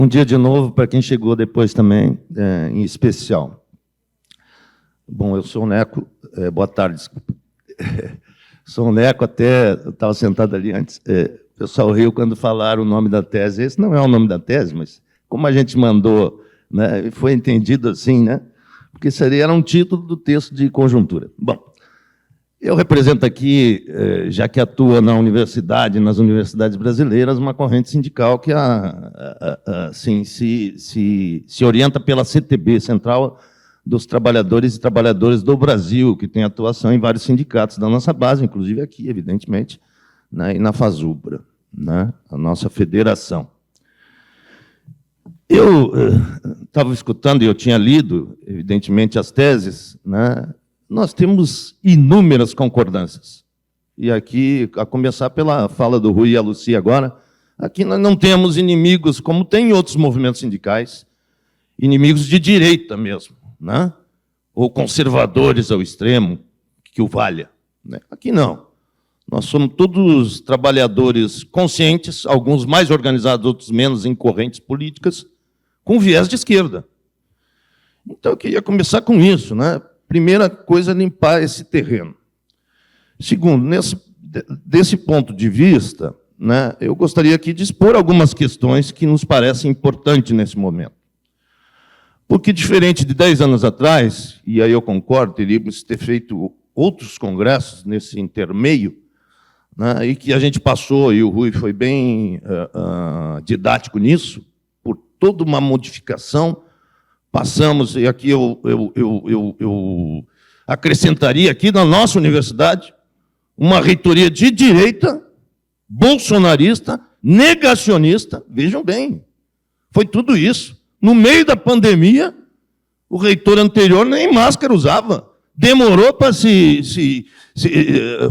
Um dia de novo para quem chegou depois também, em especial. Bom, eu sou o Neco, boa tarde, desculpa. Sou o Neco, até eu estava sentado ali antes, o pessoal riu quando falaram o nome da tese. Esse não é o nome da tese, mas como a gente mandou, né, foi entendido assim, né, porque era um título do texto de conjuntura. Bom, eu represento aqui, já que atua na universidade, nas universidades brasileiras, uma corrente sindical que assim, se orienta pela CTB, Central dos Trabalhadores e Trabalhadoras do Brasil, que tem atuação em vários sindicatos da nossa base, inclusive aqui, evidentemente, né, e na FASUBRA, né, a nossa federação. Eu estava escutando e eu tinha lido, evidentemente, as teses, né. Nós temos inúmeras concordâncias. E aqui, a começar pela fala do Rui e a Lucia agora, aqui nós não temos inimigos, como tem em outros movimentos sindicais, inimigos de direita mesmo, né? Ou conservadores ao extremo, que o valha, né? Aqui não. Nós somos todos trabalhadores conscientes, alguns mais organizados, outros menos, em correntes políticas, com viés de esquerda. Então, eu queria começar com isso, né? Primeira coisa, limpar esse terreno. Segundo, desse ponto de vista, né, eu gostaria aqui de expor algumas questões que nos parecem importantes nesse momento. Porque, diferente de 10 anos atrás, e aí eu concordo, teríamos ter feito outros congressos nesse intermeio, né, e que a gente passou, e o Rui foi bem didático nisso, por toda uma modificação. Passamos, e aqui eu acrescentaria aqui na nossa universidade uma reitoria de direita, bolsonarista, negacionista. Vejam bem, foi tudo isso. No meio da pandemia, o reitor anterior nem máscara usava. Demorou para se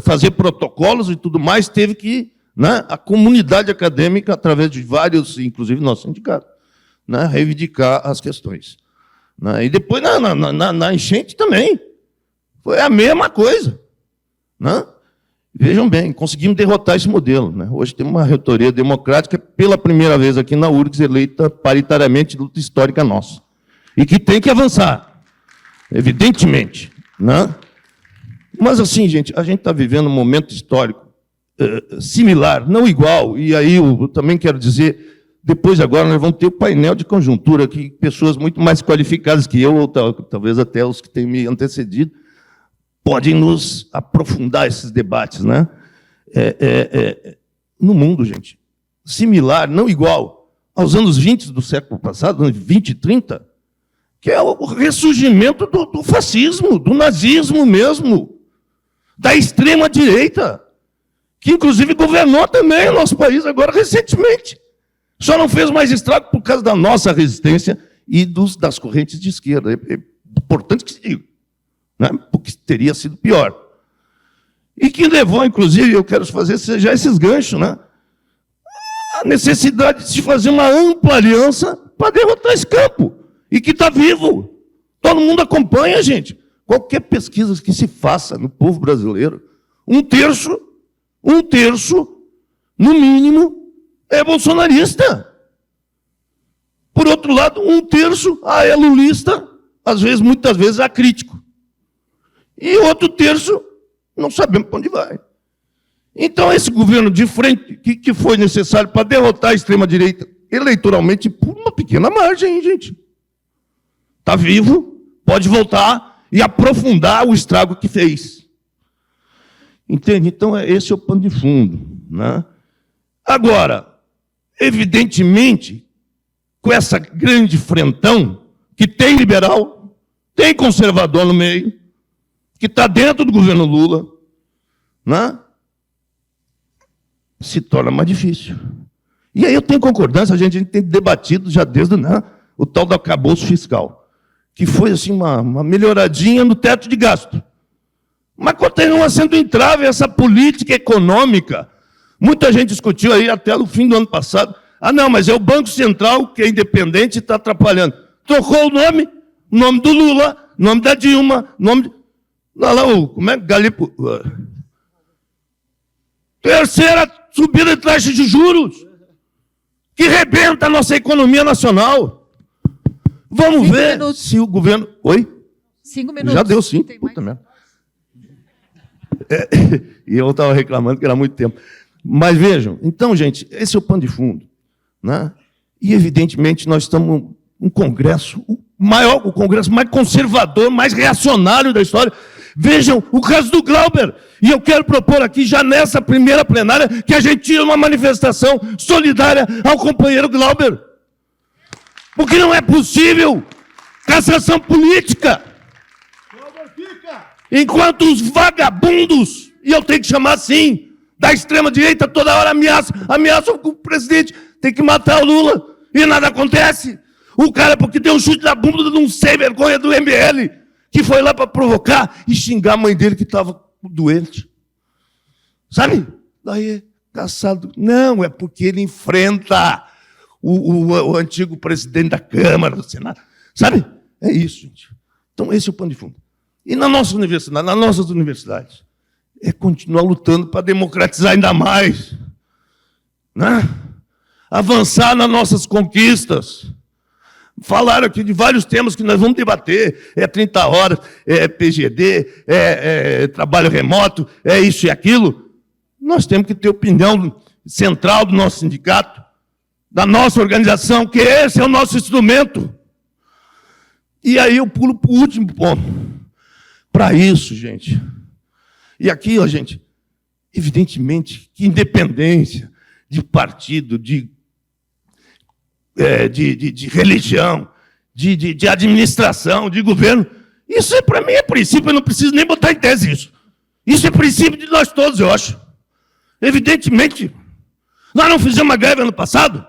fazer protocolos e tudo mais, teve que, né, a comunidade acadêmica, através de vários, inclusive nosso sindicato, né, reivindicar as questões. E depois, na enchente também, foi a mesma coisa. Né? Vejam bem, conseguimos derrotar esse modelo. Né? Hoje temos uma reitoria democrática, pela primeira vez aqui na URGS, eleita paritariamente, luta histórica nossa. E que tem que avançar, evidentemente. Né? Mas, assim, gente, a gente está vivendo um momento histórico similar, não igual, e aí eu também quero dizer... Depois, agora, nós vamos ter o painel de conjuntura, que pessoas muito mais qualificadas que eu, ou talvez até os que têm me antecedido, podem nos aprofundar esses debates. Né? No mundo, gente, similar, não igual, aos anos 20 do século passado, anos 20 e 30, que é o ressurgimento do fascismo, do nazismo mesmo, da extrema-direita, que, inclusive, governou também o nosso país agora recentemente. Só não fez mais estrago por causa da nossa resistência e das correntes de esquerda. É importante que se diga, né? Porque teria sido pior. E que levou, inclusive, eu quero fazer já esses ganchos, né? A necessidade de se fazer uma ampla aliança para derrotar esse campo. E que está vivo. Todo mundo acompanha, gente. Qualquer pesquisa que se faça no povo brasileiro, um terço, no mínimo, é bolsonarista. Por outro lado, um terço é lulista, muitas vezes acrítico. E outro terço, não sabemos para onde vai. Então, esse governo de frente, que foi necessário para derrotar a extrema-direita eleitoralmente, por uma pequena margem, hein, gente? Está vivo, pode voltar e aprofundar o estrago que fez. Entende? Então, esse é o pano de fundo. Né? Agora, evidentemente, com essa grande frentão, que tem liberal, tem conservador no meio, que está dentro do governo Lula, né? Se torna mais difícil. E aí eu tenho concordância, a gente tem debatido já desde o tal do arcabouço fiscal, que foi assim, uma melhoradinha no teto de gasto. Mas continua sendo entrave essa política econômica. Muita gente discutiu aí até no fim do ano passado. Não, mas é o Banco Central, que é independente, e está atrapalhando. Trocou o nome do Lula, nome da Dilma, como é que Galipo? Terceira subida de taxa de juros. que rebenta a nossa economia nacional. Vamos 5 ver minutos. se o governo... Oi? 5 minutos. Já deu 5. Tem mais? Puta merda. E eu estava reclamando que era muito tempo. Mas vejam, então, gente, esse é o pano de fundo. Né? E, evidentemente, nós estamos um Congresso, o Congresso mais conservador, mais reacionário da história. Vejam o caso do Glauber. E eu quero propor aqui, já nessa primeira plenária, que a gente tire uma manifestação solidária ao companheiro Glauber. Porque não é possível cassação política. Enquanto os vagabundos, e eu tenho que chamar assim, da extrema-direita toda hora ameaçam que o presidente tem que matar o Lula. E nada acontece. O cara, porque deu um chute na bunda de um sem-vergonha do MBL, que foi lá para provocar e xingar a mãe dele que estava doente. Sabe? Daí, caçado. Não, é porque ele enfrenta o antigo presidente da Câmara, do Senado. Sabe? É isso, gente. Então, esse é o pano de fundo. E na nossa universidade, nas nossas universidades, é continuar lutando para democratizar ainda mais. Né? Avançar nas nossas conquistas. Falaram aqui de vários temas que nós vamos debater. É 30 horas, é PGD, é trabalho remoto, é isso e aquilo. Nós temos que ter opinião central do nosso sindicato, da nossa organização, que esse é o nosso instrumento. E aí eu pulo para o último ponto. Para isso, gente. E aqui, ó, gente, evidentemente que independência de partido, de religião, de administração, de governo, isso para mim é princípio, eu não preciso nem botar em tese isso. Isso é princípio de nós todos, eu acho. Evidentemente, nós não fizemos uma greve ano passado,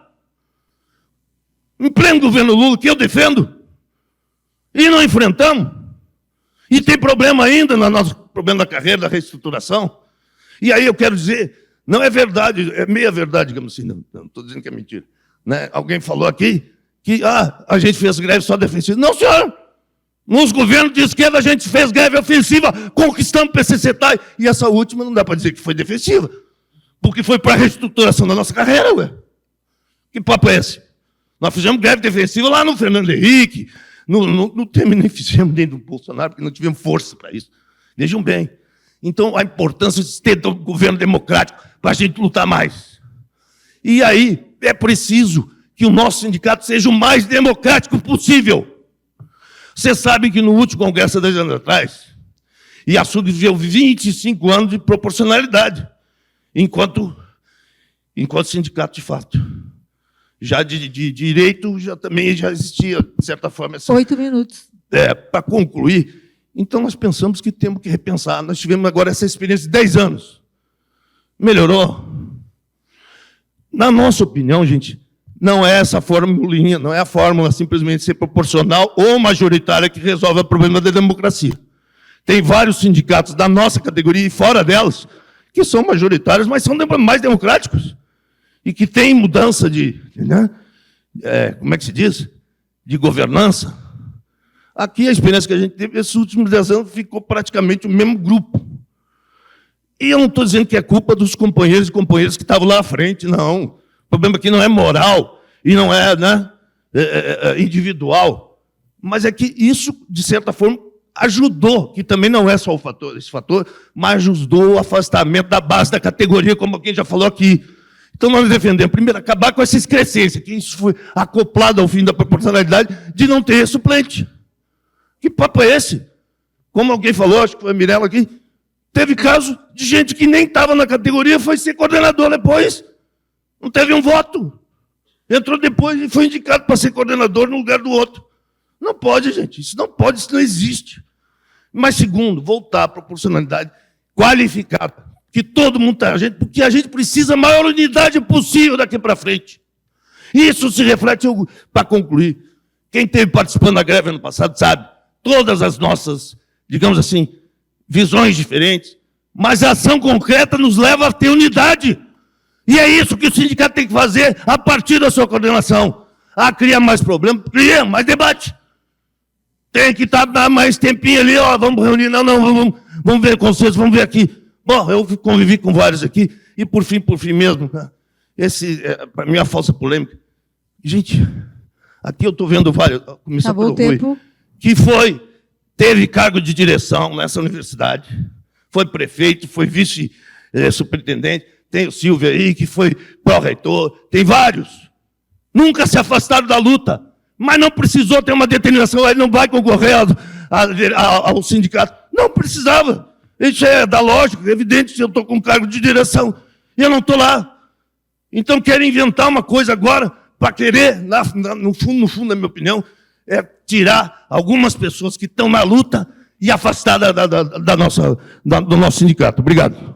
em pleno governo Lula, que eu defendo, e não enfrentamos. E tem problema ainda no nosso problema da carreira, da reestruturação. E aí eu quero dizer, não é verdade, é meia verdade, digamos assim, não estou dizendo que é mentira. Né? Alguém falou aqui que a gente fez greve só defensiva. Não, senhor! Nos governos de esquerda a gente fez greve ofensiva, conquistamos o PCCTAI, e essa última não dá para dizer que foi defensiva, porque foi para a reestruturação da nossa carreira, ué. Que papo é esse? Nós fizemos greve defensiva lá no Fernando Henrique, no Temer nem fizemos nem do Bolsonaro, porque não tivemos força para isso. Vejam bem. Então, a importância de ter um governo democrático para a gente lutar mais. E aí, é preciso que o nosso sindicato seja o mais democrático possível. Você sabe que no último congresso há 10 anos atrás, e a SUG viveu 25 anos de proporcionalidade, enquanto sindicato de fato. Já de direito, também já existia, de certa forma... 8 minutos. Para concluir, então nós pensamos que temos que repensar. Nós tivemos agora essa experiência de 10 anos. Melhorou? Na nossa opinião, gente, não é essa formulinha, não é a fórmula simplesmente ser proporcional ou majoritária que resolve o problema da democracia. Tem vários sindicatos da nossa categoria e fora delas que são majoritários, mas são mais democráticos. E que tem mudança como é que se diz? De governança. Aqui a experiência que a gente teve, esses últimos 10 anos, ficou praticamente o mesmo grupo. E eu não estou dizendo que é culpa dos companheiros e companheiras que estavam lá à frente, não. O problema aqui não é moral e não é, individual. Mas é que isso, de certa forma, ajudou, que também não é só esse fator, mas ajudou o afastamento da base da categoria, como quem já falou aqui. Então, nós defendemos, primeiro, acabar com essa excrescência, que isso foi acoplado ao fim da proporcionalidade, de não ter suplente. Que papo é esse? Como alguém falou, acho que foi a Mirella aqui, teve caso de gente que nem estava na categoria, foi ser coordenador depois. Não teve um voto. Entrou depois e foi indicado para ser coordenador no lugar do outro. Não pode, gente. Isso não pode, isso não existe. Mas, segundo, voltar à proporcionalidade qualificada. Que todo mundo está, porque a gente precisa a maior unidade possível daqui para frente. Isso se reflete, para concluir, quem esteve participando da greve ano passado sabe, todas as nossas, digamos assim, visões diferentes, mas a ação concreta nos leva a ter unidade. E é isso que o sindicato tem que fazer a partir da sua coordenação. Cria mais problema, cria mais debate. Tem que dar mais tempinho ali, vamos reunir, vamos ver consenso, vamos ver aqui. Bom, eu convivi com vários aqui, e por fim mesmo, para mim, a falsa polêmica. Gente, aqui eu estou vendo vários, começar Acabou pelo o Rui, tempo. que teve cargo de direção nessa universidade, foi prefeito, foi vice-superintendente, tem o Silvio aí, que foi pró-reitor, tem vários. Nunca se afastaram da luta, mas não precisou ter uma determinação, ele não vai concorrer ao sindicato. Não precisava. Isso é da lógica, é evidente se eu estou com cargo de direção e eu não estou lá. Então querem inventar uma coisa agora para querer, no fundo, na minha opinião, é tirar algumas pessoas que estão na luta e afastar do nosso sindicato. Obrigado.